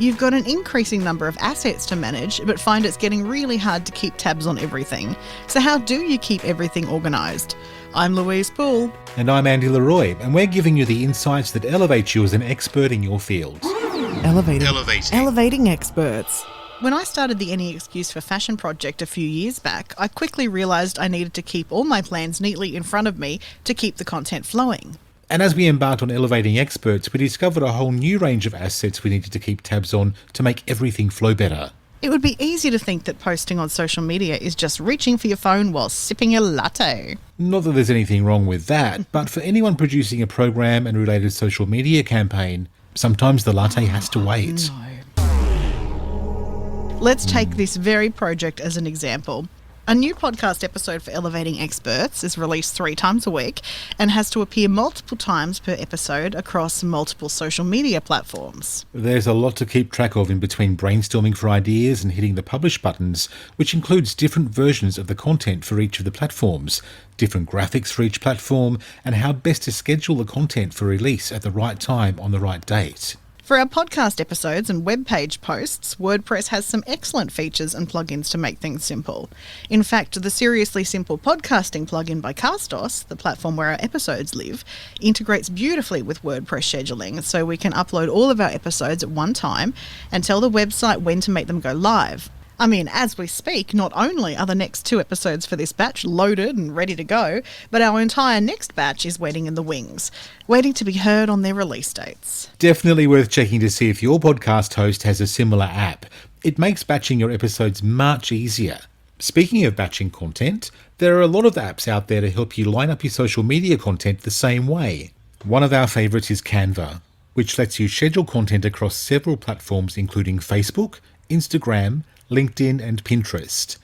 You've got an increasing number of assets to manage, but find it's getting really hard to keep tabs on everything. So how do you keep everything organised? I'm Louise Poole. And I'm Andy Leroy, and we're giving you the insights that elevate you as an expert in your field. Elevating experts. When I started the Any Excuse for Fashion project a few years back, I quickly realised I needed to keep all my plans neatly in front of me to keep the content flowing. And as we embarked on elevating experts, we discovered a whole new range of assets we needed to keep tabs on to make everything flow better. It would be easy to think that posting on social media is just reaching for your phone while sipping your latte. Not that there's anything wrong with that, but for anyone producing a program and related social media campaign, sometimes the latte has to wait. No. Let's take this very project as an example. A new podcast episode for Elevating Experts is released 3 times a week and has to appear multiple times per episode across multiple social media platforms. There's a lot to keep track of in between brainstorming for ideas and hitting the publish buttons, which includes different versions of the content for each of the platforms, different graphics for each platform, and how best to schedule the content for release at the right time on the right date. For our podcast episodes and web page posts, WordPress has some excellent features and plugins to make things simple. In fact, the Seriously Simple Podcasting plugin by Castos, the platform where our episodes live, integrates beautifully with WordPress scheduling, so we can upload all of our episodes at one time and tell the website when to make them go live. I mean, as we speak, not only are the next 2 episodes for this batch loaded and ready to go, but our entire next batch is waiting in the wings, waiting to be heard on their release dates. Definitely worth checking to see if your podcast host has a similar app. It makes batching your episodes much easier. Speaking of batching content, there are a lot of apps out there to help you line up your social media content the same way. One of our favourites is Canva, which lets you schedule content across several platforms including Facebook, Instagram, LinkedIn and Pinterest.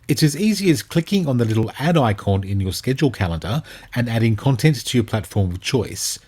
It's as easy as clicking on the little add icon in your schedule calendar and adding content to your platform of choice.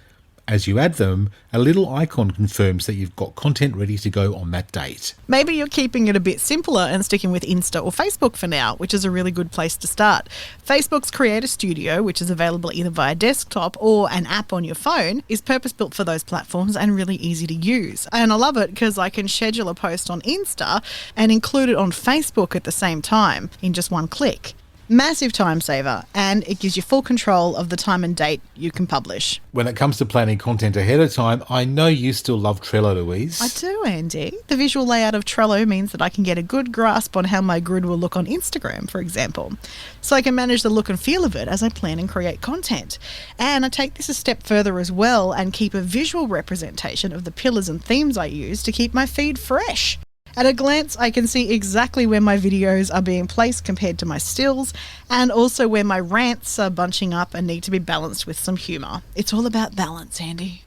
As you add them, a little icon confirms that you've got content ready to go on that date. Maybe you're keeping it a bit simpler and sticking with Insta or Facebook for now, which is a really good place to start. Facebook's Creator Studio, which is available either via desktop or an app on your phone, is purpose-built for those platforms and really easy to use. And I love it because I can schedule a post on Insta and include it on Facebook at the same time in just one click. Massive time saver, and it gives you full control of the time and date you can publish. When it comes to planning content ahead of time, I know you still love Trello, Louise. I do, Andy. The visual layout of Trello means that I can get a good grasp on how my grid will look on Instagram, for example. So I can manage the look and feel of it as I plan and create content. And I take this a step further as well and keep a visual representation of the pillars and themes I use to keep my feed fresh. At a glance, I can see exactly where my videos are being placed compared to my stills, and also where my rants are bunching up and need to be balanced with some humour. It's all about balance, Andy.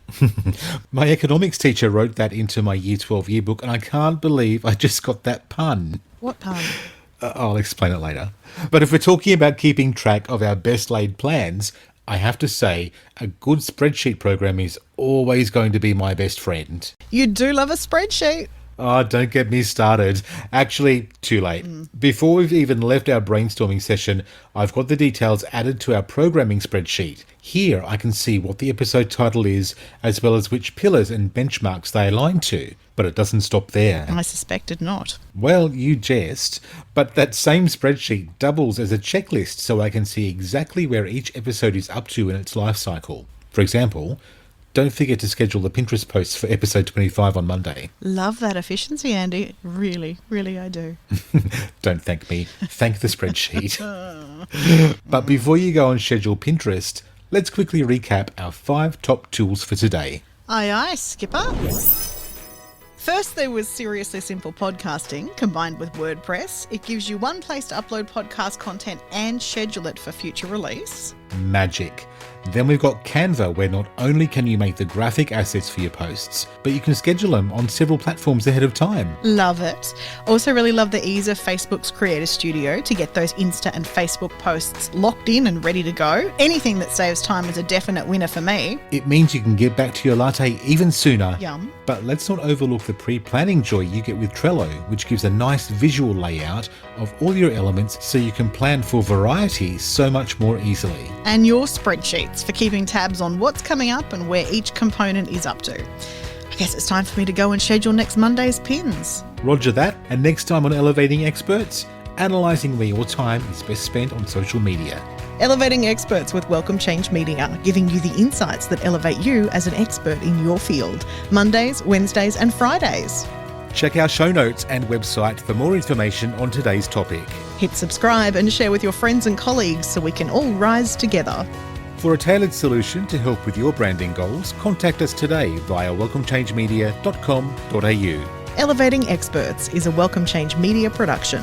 My economics teacher wrote that into my Year 12 yearbook, and I can't believe I just got that pun. What pun? I'll explain it later. But if we're talking about keeping track of our best laid plans, I have to say, a good spreadsheet program is always going to be my best friend. You do love a spreadsheet. Oh, don't get me started. Actually, too late. Before we've even left our brainstorming session, I've got the details added to our programming spreadsheet. Here I can see what the episode title is, as well as which pillars and benchmarks they align to. But it doesn't stop there. I suspected not. Well, you jest. But that same spreadsheet doubles as a checklist so I can see exactly where each episode is up to in its life cycle. For example, don't forget to schedule the Pinterest posts for episode 25 on Monday. Love that efficiency, Andy. Really, really I do. Don't thank me. Thank the spreadsheet. But before you go and schedule Pinterest, let's quickly recap our 5 top tools for today. Aye, aye, Skipper. First, there was Seriously Simple Podcasting, combined with WordPress. It gives you one place to upload podcast content and schedule it for future release. Magic. Then we've got Canva, where not only can you make the graphic assets for your posts, but you can schedule them on several platforms ahead of time. Love it. Also really love the ease of Facebook's Creator Studio to get those Insta and Facebook posts locked in and ready to go. Anything that saves time is a definite winner for me. It means you can get back to your latte even sooner. Yum. But let's not overlook the pre-planning joy you get with Trello, which gives a nice visual layout of all your elements so you can plan for variety so much more easily. And your spreadsheets for keeping tabs on what's coming up and where each component is up to. I guess it's time for me to go and schedule next Monday's pins. Roger that, and next time on Elevating Experts, analysing where your time is best spent on social media. Elevating Experts with Welcome Change Media, giving you the insights that elevate you as an expert in your field. Mondays, Wednesdays and Fridays. Check our show notes and website for more information on today's topic. Hit subscribe and share with your friends and colleagues so we can all rise together. For a tailored solution to help with your branding goals, contact us today via welcomechangemedia.com.au. Elevating Experts is a Welcome Change Media production.